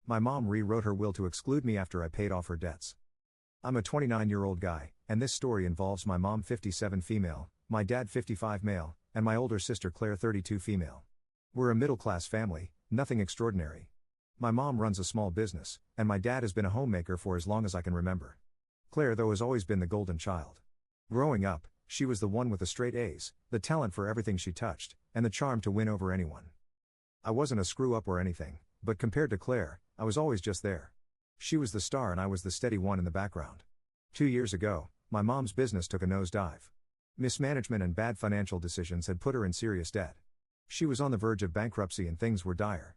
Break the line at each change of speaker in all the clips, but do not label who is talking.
My mom rewrote her will to exclude me after I paid off her debts. I'm a 29-year-old guy, and this story involves my mom 57 female, my dad 55 male, and my older sister Claire 32 female. We're a middle-class family, nothing extraordinary. My mom runs a small business, and my dad has been a homemaker for as long as I can remember. Claire though has always been the golden child. Growing up, she was the one with the straight A's, the talent for everything she touched, and the charm to win over anyone. I wasn't a screw-up or anything, but compared to Claire, I was always just there. She was the star and I was the steady one in the background. 2 years ago, my mom's business took a nosedive. Mismanagement and bad financial decisions had put her in serious debt. She was on the verge of bankruptcy and things were dire.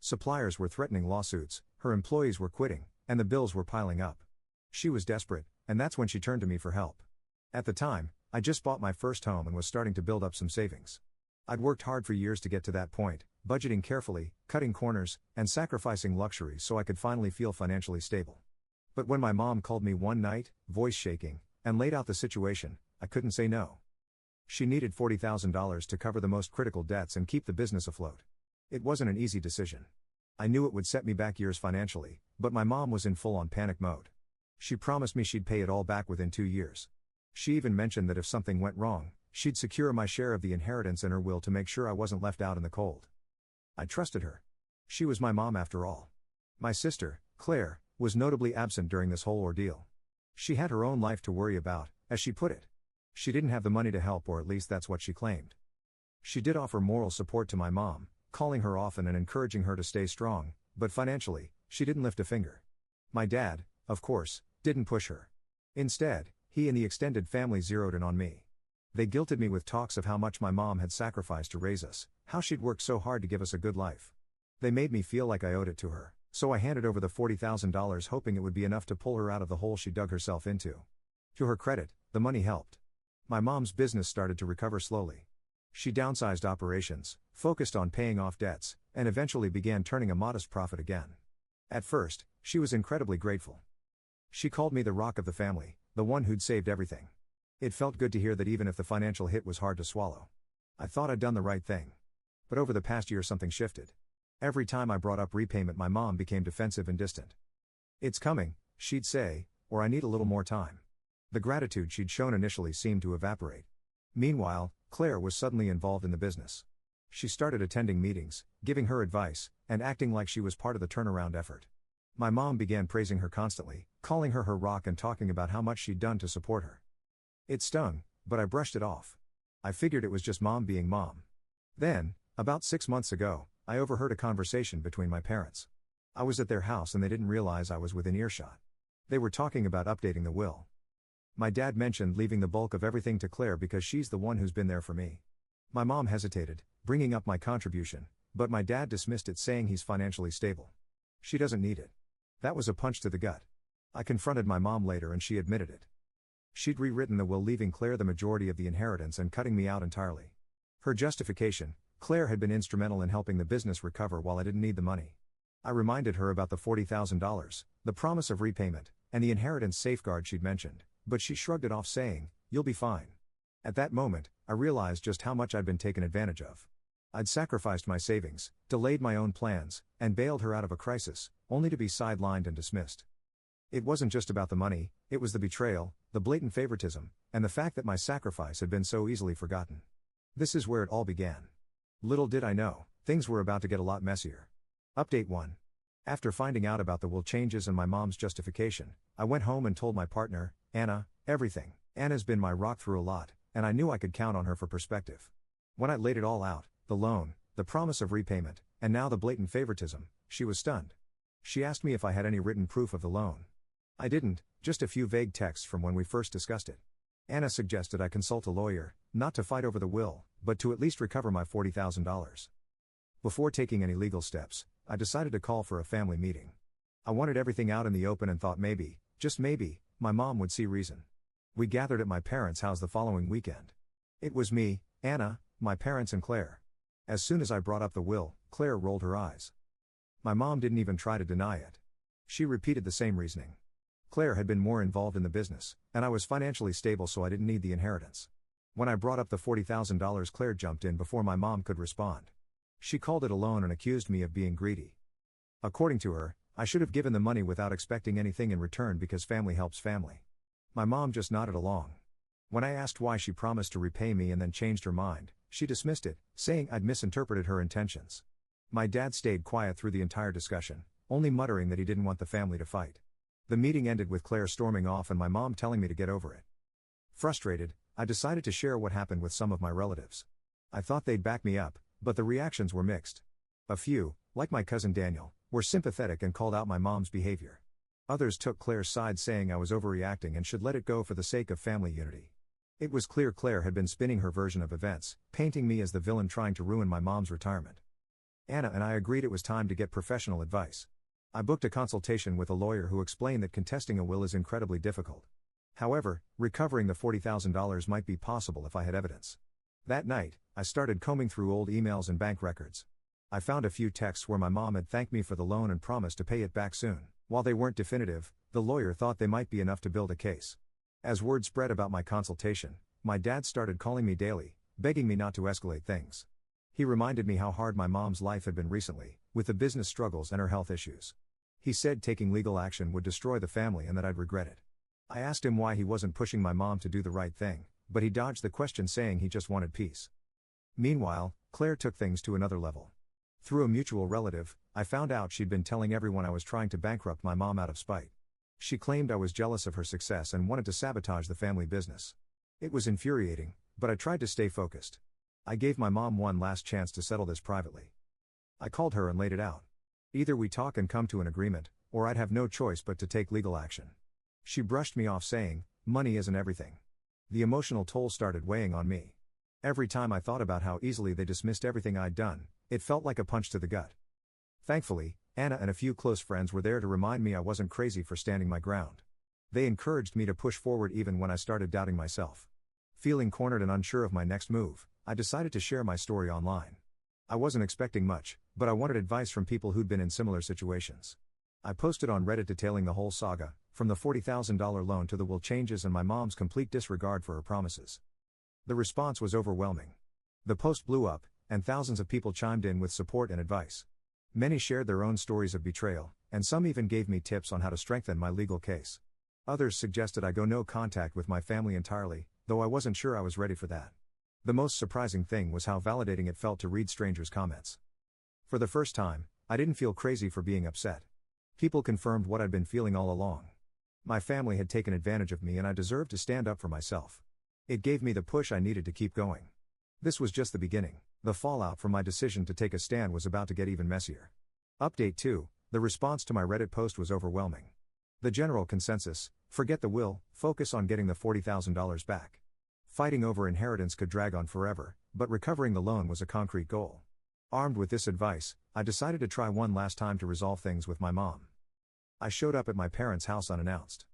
Suppliers were threatening lawsuits, her employees were quitting, and the bills were piling up. She was desperate, and that's when she turned to me for help. At the time, I just bought my first home and was starting to build up some savings. I'd worked hard for years to get to that point, budgeting carefully, cutting corners, and sacrificing luxuries so I could finally feel financially stable. But when my mom called me one night, voice shaking, and laid out the situation, I couldn't say no. She needed $40,000 to cover the most critical debts and keep the business afloat. It wasn't an easy decision. I knew it would set me back years financially, but my mom was in full-on panic mode. She promised me she'd pay it all back within 2 years. She even mentioned that if something went wrong, she'd secure my share of the inheritance in her will to make sure I wasn't left out in the cold. I trusted her. She was my mom after all. My sister, Claire, was notably absent during this whole ordeal. She had her own life to worry about, as she put it. She didn't have the money to help, or at least that's what she claimed. She did offer moral support to my mom, calling her often and encouraging her to stay strong, but financially, she didn't lift a finger. My dad, of course, didn't push her. Instead, he and the extended family zeroed in on me. They guilted me with talks of how much my mom had sacrificed to raise us, how she'd worked so hard to give us a good life. They made me feel like I owed it to her, so I handed over the $40,000 hoping it would be enough to pull her out of the hole she dug herself into. To her credit, the money helped. My mom's business started to recover slowly. She downsized operations, focused on paying off debts, and eventually began turning a modest profit again. At first, she was incredibly grateful. She called me the rock of the family, the one who'd saved everything. It felt good to hear that even if the financial hit was hard to swallow. I thought I'd done the right thing. But over the past year something shifted. Every time I brought up repayment my mom became defensive and distant. "It's coming," she'd say, or "I need a little more time." The gratitude she'd shown initially seemed to evaporate. Meanwhile, Claire was suddenly involved in the business. She started attending meetings, giving her advice, and acting like she was part of the turnaround effort. My mom began praising her constantly, calling her her rock and talking about how much she'd done to support her. It stung, but I brushed it off. I figured it was just mom being mom. Then, about 6 months ago, I overheard a conversation between my parents. I was at their house and they didn't realize I was within earshot. They were talking about updating the will. My dad mentioned leaving the bulk of everything to Claire because she's the one who's been there for me. My mom hesitated, bringing up my contribution, but my dad dismissed it saying he's financially stable. She doesn't need it. That was a punch to the gut. I confronted my mom later and she admitted it. She'd rewritten the will leaving Claire the majority of the inheritance and cutting me out entirely. Her justification: Claire had been instrumental in helping the business recover while I didn't need the money. I reminded her about the $40,000, the promise of repayment, and the inheritance safeguard she'd mentioned, but she shrugged it off saying, "You'll be fine." At that moment, I realized just how much I'd been taken advantage of. I'd sacrificed my savings, delayed my own plans, and bailed her out of a crisis, only to be sidelined and dismissed. It wasn't just about the money, it was the betrayal, the blatant favoritism, and the fact that my sacrifice had been so easily forgotten. This is where it all began. Little did I know, things were about to get a lot messier. Update 1. After finding out about the will changes and my mom's justification, I went home and told my partner, Anna, everything. Anna's been my rock through a lot, and I knew I could count on her for perspective. When I laid it all out, the loan, the promise of repayment, and now the blatant favoritism, she was stunned. She asked me if I had any written proof of the loan. I didn't, just a few vague texts from when we first discussed it. Anna suggested I consult a lawyer, not to fight over the will, but to at least recover my $40,000. Before taking any legal steps, I decided to call for a family meeting. I wanted everything out in the open and thought maybe, just maybe, my mom would see reason. We gathered at my parents' house the following weekend. It was me, Anna, my parents and Claire. As soon as I brought up the will, Claire rolled her eyes. My mom didn't even try to deny it. She repeated the same reasoning. Claire had been more involved in the business, and I was financially stable so I didn't need the inheritance. When I brought up the $40,000, Claire jumped in before my mom could respond. She called it a loan and accused me of being greedy. According to her, I should have given the money without expecting anything in return because family helps family. My mom just nodded along. When I asked why she promised to repay me and then changed her mind, she dismissed it, saying I'd misinterpreted her intentions. My dad stayed quiet through the entire discussion, only muttering that he didn't want the family to fight. The meeting ended with Claire storming off and my mom telling me to get over it. Frustrated, I decided to share what happened with some of my relatives. I thought they'd back me up, but the reactions were mixed. A few, like my cousin Daniel, were sympathetic and called out my mom's behavior. Others took Claire's side, saying I was overreacting and should let it go for the sake of family unity. It was clear Claire had been spinning her version of events, painting me as the villain trying to ruin my mom's retirement. Anna and I agreed it was time to get professional advice. I booked a consultation with a lawyer who explained that contesting a will is incredibly difficult. However, recovering the $40,000 might be possible if I had evidence. That night, I started combing through old emails and bank records. I found a few texts where my mom had thanked me for the loan and promised to pay it back soon. While they weren't definitive, the lawyer thought they might be enough to build a case. As word spread about my consultation, my dad started calling me daily, begging me not to escalate things. He reminded me how hard my mom's life had been recently, with the business struggles and her health issues. He said taking legal action would destroy the family and that I'd regret it. I asked him why he wasn't pushing my mom to do the right thing, but he dodged the question, saying he just wanted peace. Meanwhile, Claire took things to another level. Through a mutual relative, I found out she'd been telling everyone I was trying to bankrupt my mom out of spite. She claimed I was jealous of her success and wanted to sabotage the family business. It was infuriating, but I tried to stay focused. I gave my mom one last chance to settle this privately. I called her and laid it out. Either we talk and come to an agreement, or I'd have no choice but to take legal action. She brushed me off, saying, "Money isn't everything." The emotional toll started weighing on me. Every time I thought about how easily they dismissed everything I'd done, it felt like a punch to the gut. Thankfully, Anna and a few close friends were there to remind me I wasn't crazy for standing my ground. They encouraged me to push forward even when I started doubting myself. Feeling cornered and unsure of my next move, I decided to share my story online. I wasn't expecting much, but I wanted advice from people who'd been in similar situations. I posted on Reddit detailing the whole saga, from the $40,000 loan to the will changes and my mom's complete disregard for her promises. The response was overwhelming. The post blew up, and thousands of people chimed in with support and advice. Many shared their own stories of betrayal, and some even gave me tips on how to strengthen my legal case. Others suggested I go no contact with my family entirely, though I wasn't sure I was ready for that. The most surprising thing was how validating it felt to read strangers' comments. For the first time, I didn't feel crazy for being upset. People confirmed what I'd been feeling all along. My family had taken advantage of me and I deserved to stand up for myself. It gave me the push I needed to keep going. This was just the beginning. The fallout from my decision to take a stand was about to get even messier. Update 2, the response to my Reddit post was overwhelming. The general consensus: forget the will, focus on getting the $40,000 back. Fighting over inheritance could drag on forever, but recovering the loan was a concrete goal. Armed with this advice, I decided to try one last time to resolve things with my mom. I showed up at my parents' house unannounced.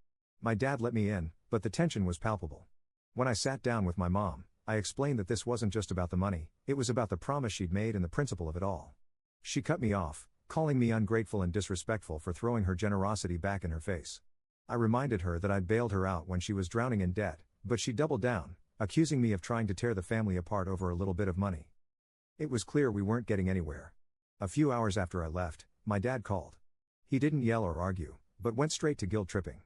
My dad let me in, but the tension was palpable. When I sat down with my mom, I explained that this wasn't just about the money, it was about the promise she'd made and the principle of it all. She cut me off, calling me ungrateful and disrespectful for throwing her generosity back in her face. I reminded her that I'd bailed her out when she was drowning in debt, but she doubled down, accusing me of trying to tear the family apart over a little bit of money. It was clear we weren't getting anywhere. A few hours after I left, my dad called. He didn't yell or argue, but went straight to guilt tripping.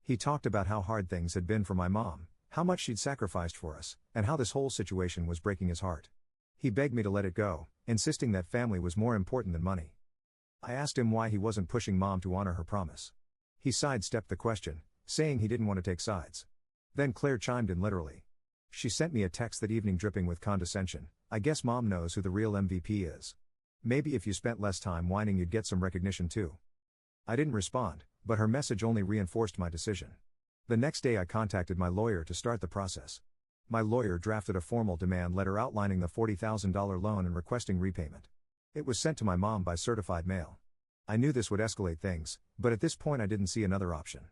He talked about how hard things had been for my mom, how much she'd sacrificed for us, and how this whole situation was breaking his heart. He begged me to let it go, insisting that family was more important than money. I asked him why he wasn't pushing mom to honor her promise. He sidestepped the question, saying he didn't want to take sides. Then Claire chimed in literally. She sent me a text that evening dripping with condescension. "I guess mom knows who the real MVP is. Maybe if you spent less time whining you'd get some recognition too." I didn't respond, but her message only reinforced my decision. The next day I contacted my lawyer to start the process. My lawyer drafted a formal demand letter outlining the $40,000 loan and requesting repayment. It was sent to my mom by certified mail. I knew this would escalate things, but at this point I didn't see another option.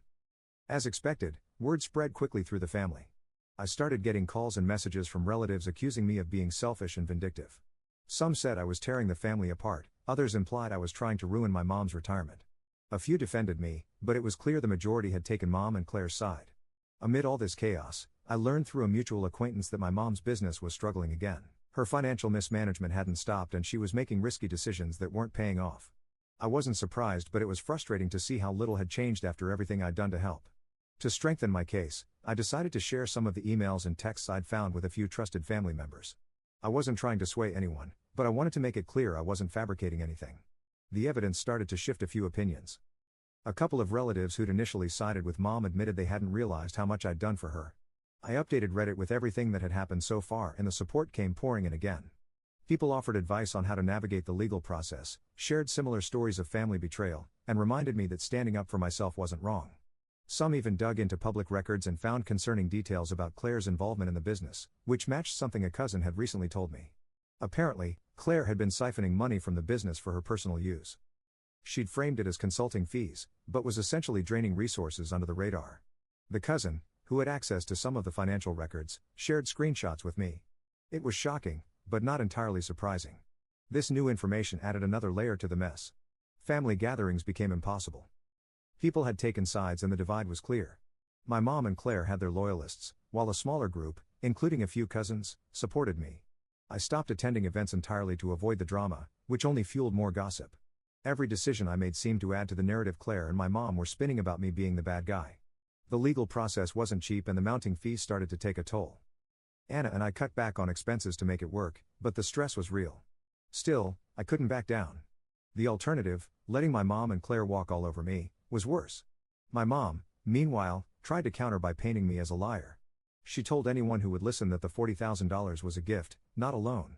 As expected, word spread quickly through the family. I started getting calls and messages from relatives accusing me of being selfish and vindictive. Some said I was tearing the family apart, others implied I was trying to ruin my mom's retirement. A few defended me, but it was clear the majority had taken mom and Claire's side. Amid all this chaos, I learned through a mutual acquaintance that my mom's business was struggling again. Her financial mismanagement hadn't stopped and she was making risky decisions that weren't paying off. I wasn't surprised, but it was frustrating to see how little had changed after everything I'd done to help. To strengthen my case, I decided to share some of the emails and texts I'd found with a few trusted family members. I wasn't trying to sway anyone, but I wanted to make it clear I wasn't fabricating anything. The evidence started to shift a few opinions. A couple of relatives who'd initially sided with Mom admitted they hadn't realized how much I'd done for her. I updated Reddit with everything that had happened so far, and the support came pouring in again. People offered advice on how to navigate the legal process, shared similar stories of family betrayal, and reminded me that standing up for myself wasn't wrong. Some even dug into public records and found concerning details about Claire's involvement in the business, which matched something a cousin had recently told me. Apparently, Claire had been siphoning money from the business for her personal use. She'd framed it as consulting fees, but was essentially draining resources under the radar. The cousin, who had access to some of the financial records, shared screenshots with me. It was shocking, but not entirely surprising. This new information added another layer to the mess. Family gatherings became impossible. People had taken sides and the divide was clear. My mom and Claire had their loyalists, while a smaller group, including a few cousins, supported me. I stopped attending events entirely to avoid the drama, which only fueled more gossip. Every decision I made seemed to add to the narrative Claire and my mom were spinning about me being the bad guy. The legal process wasn't cheap and the mounting fees started to take a toll. Anna and I cut back on expenses to make it work, but the stress was real. Still, I couldn't back down. The alternative, letting my mom and Claire walk all over me, was worse. My mom, meanwhile, tried to counter by painting me as a liar. She told anyone who would listen that the $40,000 was a gift, not a loan.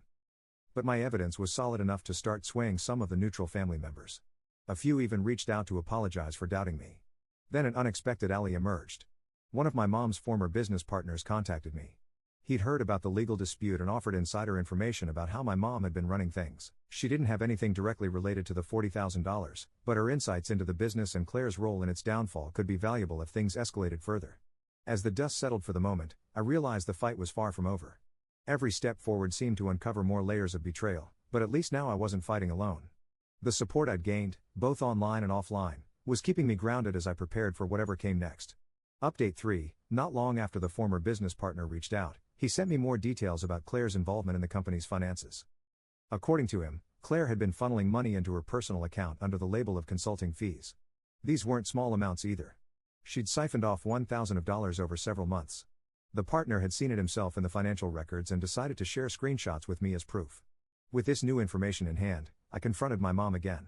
But my evidence was solid enough to start swaying some of the neutral family members. A few even reached out to apologize for doubting me. Then an unexpected ally emerged. One of my mom's former business partners contacted me. He'd heard about the legal dispute and offered insider information about how my mom had been running things. She didn't have anything directly related to the $40,000, but her insights into the business and Claire's role in its downfall could be valuable if things escalated further. As the dust settled for the moment, I realized the fight was far from over. Every step forward seemed to uncover more layers of betrayal, but at least now I wasn't fighting alone. The support I'd gained, both online and offline, was keeping me grounded as I prepared for whatever came next. Update 3, not long after the former business partner reached out, he sent me more details about Claire's involvement in the company's finances. According to him, Claire had been funneling money into her personal account under the label of consulting fees. These weren't small amounts either. She'd siphoned off $1,000 over several months. The partner had seen it himself in the financial records and decided to share screenshots with me as proof. With this new information in hand, I confronted my mom again.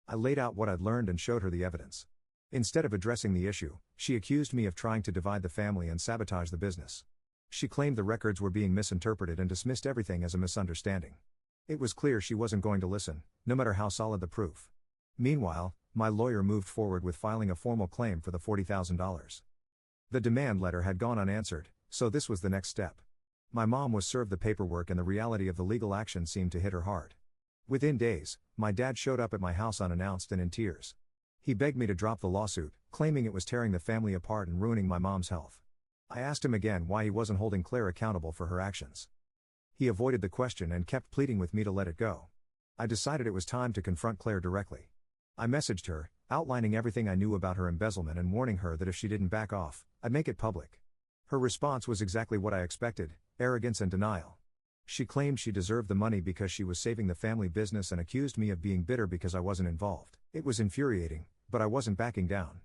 I laid out what I'd learned and showed her the evidence. Instead of addressing the issue, she accused me of trying to divide the family and sabotage the business. She claimed the records were being misinterpreted and dismissed everything as a misunderstanding. It was clear she wasn't going to listen, no matter how solid the proof. Meanwhile, my lawyer moved forward with filing a formal claim for the $40,000. The demand letter had gone unanswered, so this was the next step. My mom was served the paperwork and the reality of the legal action seemed to hit her hard. Within days, my dad showed up at my house unannounced and in tears. He begged me to drop the lawsuit, claiming it was tearing the family apart and ruining my mom's health. I asked him again why he wasn't holding Claire accountable for her actions. He avoided the question and kept pleading with me to let it go. I decided it was time to confront Claire directly. I messaged her, outlining everything I knew about her embezzlement and warning her that if she didn't back off, I'd make it public. Her response was exactly what I expected: arrogance and denial. She claimed she deserved the money because she was saving the family business and accused me of being bitter because I wasn't involved. It was infuriating, but I wasn't backing down.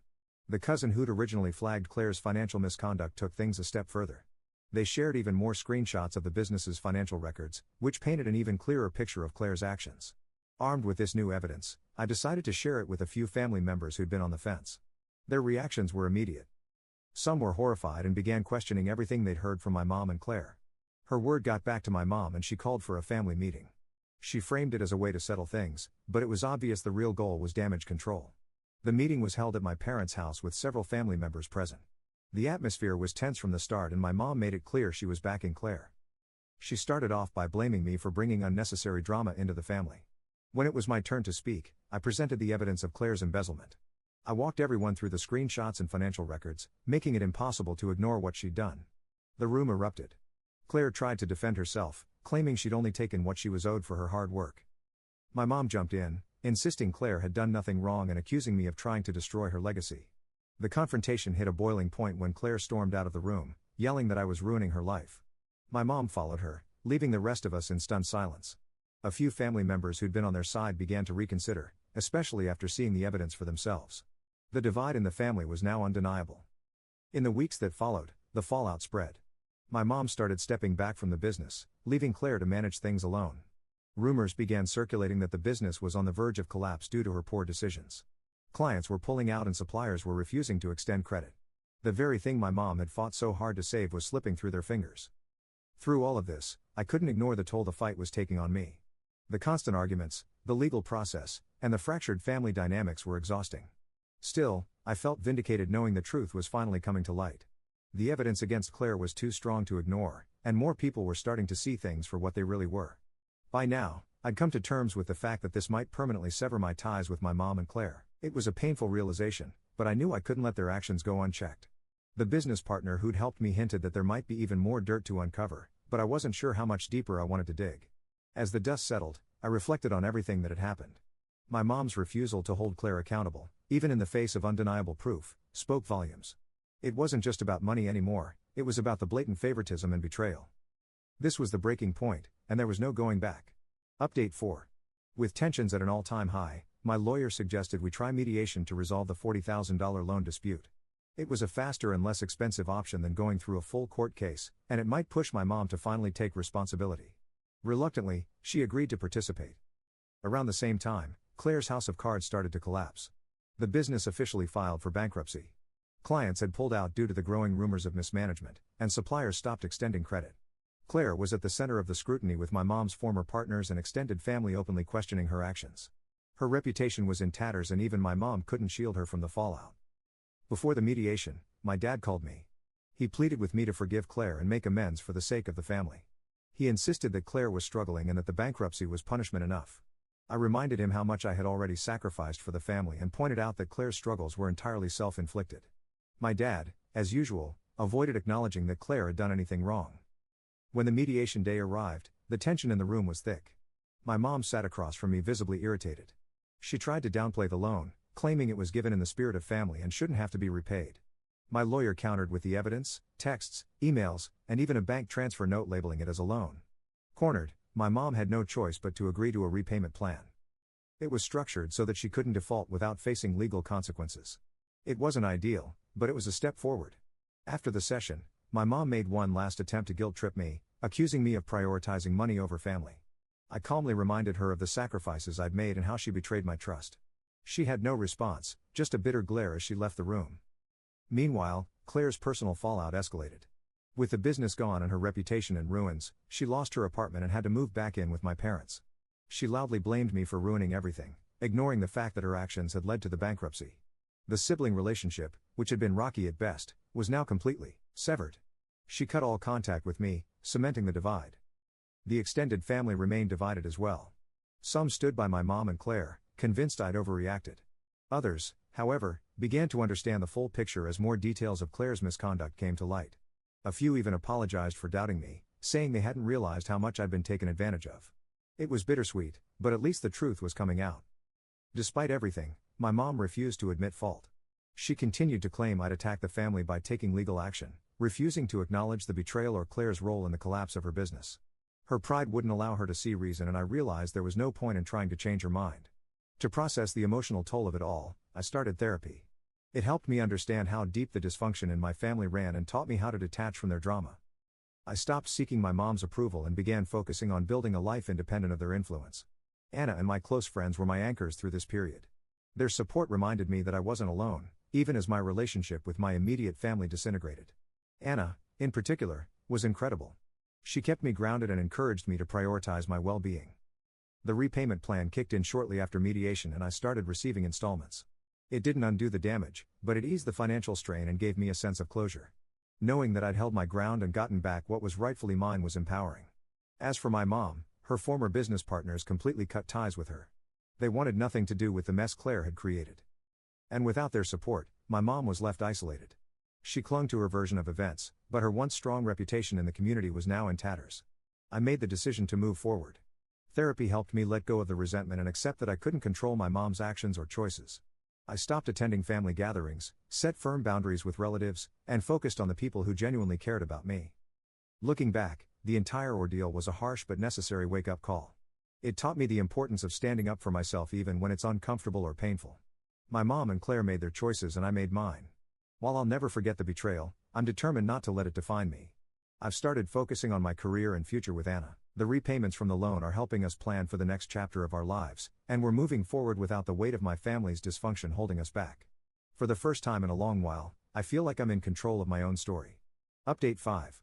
The cousin who'd originally flagged Claire's financial misconduct took things a step further. They shared even more screenshots of the business's financial records, which painted an even clearer picture of Claire's actions. Armed with this new evidence, I decided to share it with a few family members who'd been on the fence. Their reactions were immediate. Some were horrified and began questioning everything they'd heard from my mom and Claire. Her word got back to my mom and she called for a family meeting. She framed it as a way to settle things, but it was obvious the real goal was damage control. The meeting was held at my parents' house with several family members present. The atmosphere was tense from the start and my mom made it clear she was backing Claire. She started off by blaming me for bringing unnecessary drama into the family. When it was my turn to speak, I presented the evidence of Claire's embezzlement. I walked everyone through the screenshots and financial records, making it impossible to ignore what she'd done. The room erupted. Claire tried to defend herself, claiming she'd only taken what she was owed for her hard work. My mom jumped in, insisting Claire had done nothing wrong and accusing me of trying to destroy her legacy. The confrontation hit a boiling point when Claire stormed out of the room, yelling that I was ruining her life. My mom followed her, leaving the rest of us in stunned silence. A few family members who'd been on their side began to reconsider, especially after seeing the evidence for themselves. The divide in the family was now undeniable. In the weeks that followed, the fallout spread. My mom started stepping back from the business, leaving Claire to manage things alone. Rumors began circulating that the business was on the verge of collapse due to her poor decisions. Clients were pulling out and suppliers were refusing to extend credit. The very thing my mom had fought so hard to save was slipping through their fingers. Through all of this, I couldn't ignore the toll the fight was taking on me. The constant arguments, the legal process, and the fractured family dynamics were exhausting. Still, I felt vindicated knowing the truth was finally coming to light. The evidence against Claire was too strong to ignore, and more people were starting to see things for what they really were. By now, I'd come to terms with the fact that this might permanently sever my ties with my mom and Claire. It was a painful realization, but I knew I couldn't let their actions go unchecked. The business partner who'd helped me hinted that there might be even more dirt to uncover, but I wasn't sure how much deeper I wanted to dig. As the dust settled, I reflected on everything that had happened. My mom's refusal to hold Claire accountable, even in the face of undeniable proof, spoke volumes. It wasn't just about money anymore, it was about the blatant favoritism and betrayal. This was the breaking point, and there was no going back. Update 4. With tensions at an all-time high, my lawyer suggested we try mediation to resolve the $40,000 loan dispute. It was a faster and less expensive option than going through a full court case, and it might push my mom to finally take responsibility. Reluctantly, she agreed to participate. Around the same time, Claire's house of cards started to collapse. The business officially filed for bankruptcy. Clients had pulled out due to the growing rumors of mismanagement, and suppliers stopped extending credit. Claire was at the center of the scrutiny, with my mom's former partners and extended family openly questioning her actions. Her reputation was in tatters, and even my mom couldn't shield her from the fallout. Before the mediation, my dad called me. He pleaded with me to forgive Claire and make amends for the sake of the family. He insisted that Claire was struggling and that the bankruptcy was punishment enough. I reminded him how much I had already sacrificed for the family and pointed out that Claire's struggles were entirely self-inflicted. My dad, as usual, avoided acknowledging that Claire had done anything wrong. When the mediation day arrived, the tension in the room was thick. My mom sat across from me, visibly irritated. She tried to downplay the loan, claiming it was given in the spirit of family and shouldn't have to be repaid. My lawyer countered with the evidence, texts, emails, and even a bank transfer note labeling it as a loan. Cornered, my mom had no choice but to agree to a repayment plan. It was structured so that she couldn't default without facing legal consequences. It wasn't ideal, but it was a step forward. After the session, my mom made one last attempt to guilt-trip me, accusing me of prioritizing money over family. I calmly reminded her of the sacrifices I'd made and how she betrayed my trust. She had no response, just a bitter glare as she left the room. Meanwhile, Claire's personal fallout escalated. With the business gone and her reputation in ruins, she lost her apartment and had to move back in with my parents. She loudly blamed me for ruining everything, ignoring the fact that her actions had led to the bankruptcy. The sibling relationship, which had been rocky at best, was now completely severed. She cut all contact with me, cementing the divide. The extended family remained divided as well. Some stood by my mom and Claire, convinced I'd overreacted. Others, however, began to understand the full picture as more details of Claire's misconduct came to light. A few even apologized for doubting me, saying they hadn't realized how much I'd been taken advantage of. It was bittersweet, but at least the truth was coming out. Despite everything, my mom refused to admit fault. She continued to claim I'd attacked the family by taking legal action, refusing to acknowledge the betrayal or Claire's role in the collapse of her business. Her pride wouldn't allow her to see reason, and I realized there was no point in trying to change her mind. To process the emotional toll of it all, I started therapy. It helped me understand how deep the dysfunction in my family ran and taught me how to detach from their drama. I stopped seeking my mom's approval and began focusing on building a life independent of their influence. Anna and my close friends were my anchors through this period. Their support reminded me that I wasn't alone, even as my relationship with my immediate family disintegrated. Anna, in particular, was incredible. She kept me grounded and encouraged me to prioritize my well-being. The repayment plan kicked in shortly after mediation and I started receiving installments. It didn't undo the damage, but it eased the financial strain and gave me a sense of closure. Knowing that I'd held my ground and gotten back what was rightfully mine was empowering. As for my mom, her former business partners completely cut ties with her. They wanted nothing to do with the mess Claire had created. And without their support, my mom was left isolated. She clung to her version of events, but her once strong reputation in the community was now in tatters. I made the decision to move forward. Therapy helped me let go of the resentment and accept that I couldn't control my mom's actions or choices. I stopped attending family gatherings, set firm boundaries with relatives, and focused on the people who genuinely cared about me. Looking back, the entire ordeal was a harsh but necessary wake-up call. It taught me the importance of standing up for myself even when it's uncomfortable or painful. My mom and Claire made their choices and I made mine. While I'll never forget the betrayal, I'm determined not to let it define me. I've started focusing on my career and future with Anna. The repayments from the loan are helping us plan for the next chapter of our lives, and we're moving forward without the weight of my family's dysfunction holding us back. For the first time in a long while, I feel like I'm in control of my own story. Update 5.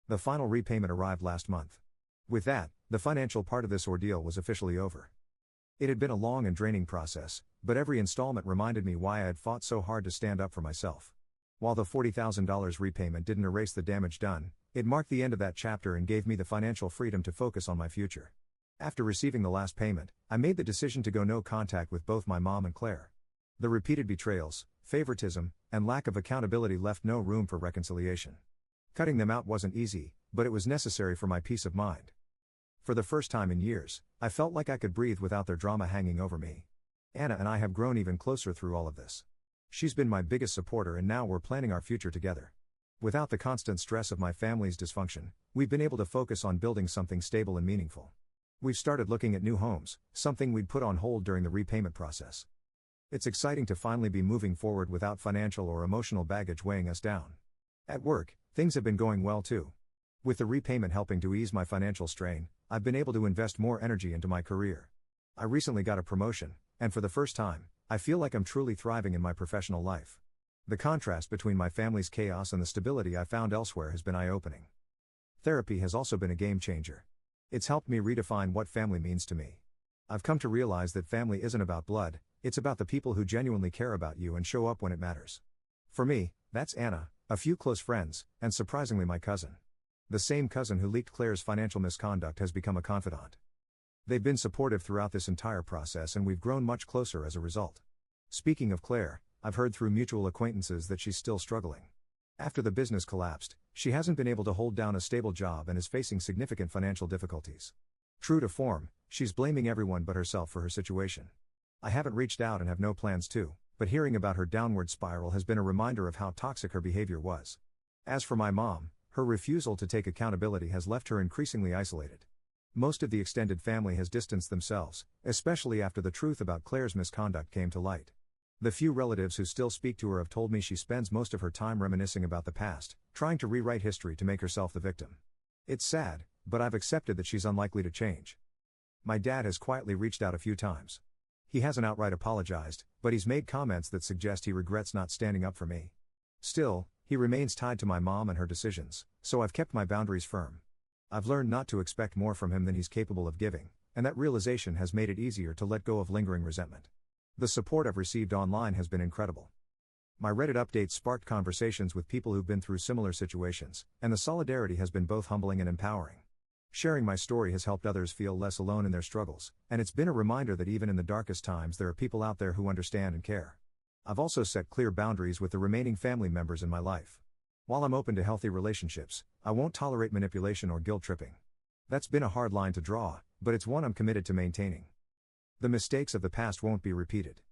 The final repayment arrived last month. With that, the financial part of this ordeal was officially over. It had been a long and draining process, but every installment reminded me why I had fought so hard to stand up for myself. While the $40,000 repayment didn't erase the damage done, it marked the end of that chapter and gave me the financial freedom to focus on my future. After receiving the last payment, I made the decision to go no contact with both my mom and Claire. The repeated betrayals, favoritism, and lack of accountability left no room for reconciliation. Cutting them out wasn't easy, but it was necessary for my peace of mind. For the first time in years, I felt like I could breathe without their drama hanging over me. Anna and I have grown even closer through all of this. She's been my biggest supporter and now we're planning our future together. Without the constant stress of my family's dysfunction, we've been able to focus on building something stable and meaningful. We've started looking at new homes, something we'd put on hold during the repayment process. It's exciting to finally be moving forward without financial or emotional baggage weighing us down. At work, things have been going well too. With the repayment helping to ease my financial strain, I've been able to invest more energy into my career. I recently got a promotion, and for the first time, I feel like I'm truly thriving in my professional life. The contrast between my family's chaos and the stability I found elsewhere has been eye-opening. Therapy has also been a game changer. It's helped me redefine what family means to me. I've come to realize that family isn't about blood, it's about the people who genuinely care about you and show up when it matters. For me, that's Anna, a few close friends, and surprisingly my cousin. The same cousin who leaked Claire's financial misconduct has become a confidant. They've been supportive throughout this entire process and we've grown much closer as a result. Speaking of Claire, I've heard through mutual acquaintances that she's still struggling. After the business collapsed, she hasn't been able to hold down a stable job and is facing significant financial difficulties. True to form, she's blaming everyone but herself for her situation. I haven't reached out and have no plans to, but hearing about her downward spiral has been a reminder of how toxic her behavior was. As for my mom, her refusal to take accountability has left her increasingly isolated. Most of the extended family has distanced themselves, especially after the truth about Claire's misconduct came to light. The few relatives who still speak to her have told me she spends most of her time reminiscing about the past, trying to rewrite history to make herself the victim. It's sad, but I've accepted that she's unlikely to change. My dad has quietly reached out a few times. He hasn't outright apologized, but he's made comments that suggest he regrets not standing up for me. Still, he remains tied to my mom and her decisions, so I've kept my boundaries firm. I've learned not to expect more from him than he's capable of giving, and that realization has made it easier to let go of lingering resentment. The support I've received online has been incredible. My Reddit updates sparked conversations with people who've been through similar situations, and the solidarity has been both humbling and empowering. Sharing my story has helped others feel less alone in their struggles, and it's been a reminder that even in the darkest times there are people out there who understand and care. I've also set clear boundaries with the remaining family members in my life. While I'm open to healthy relationships, I won't tolerate manipulation or guilt tripping. That's been a hard line to draw, but it's one I'm committed to maintaining. The mistakes of the past won't be repeated.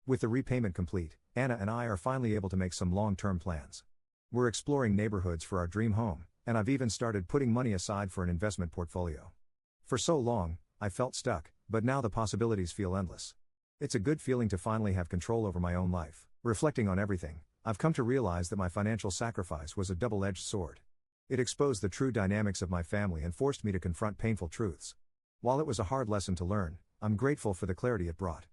With the repayment complete, Anna and I are finally able to make some long-term plans. We're exploring neighborhoods for our dream home, and I've even started putting money aside for an investment portfolio. For so long, I felt stuck, but now the possibilities feel endless. It's a good feeling to finally have control over my own life. Reflecting on everything, I've come to realize that my financial sacrifice was a double-edged sword. It exposed the true dynamics of my family and forced me to confront painful truths. While it was a hard lesson to learn, I'm grateful for the clarity it brought.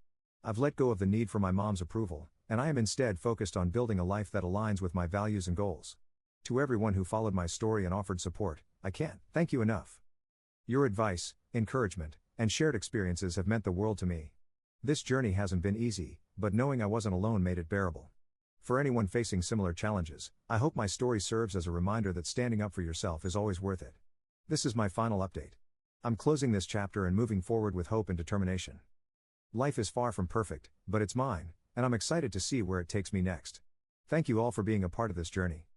I've let go of the need for my mom's approval, and I am instead focused on building a life that aligns with my values and goals. To everyone who followed my story and offered support, I can't thank you enough. Your advice, encouragement, and shared experiences have meant the world to me. This journey hasn't been easy, but knowing I wasn't alone made it bearable. For anyone facing similar challenges, I hope my story serves as a reminder that standing up for yourself is always worth it. This is my final update. I'm closing this chapter and moving forward with hope and determination. Life is far from perfect, but it's mine, and I'm excited to see where it takes me next. Thank you all for being a part of this journey.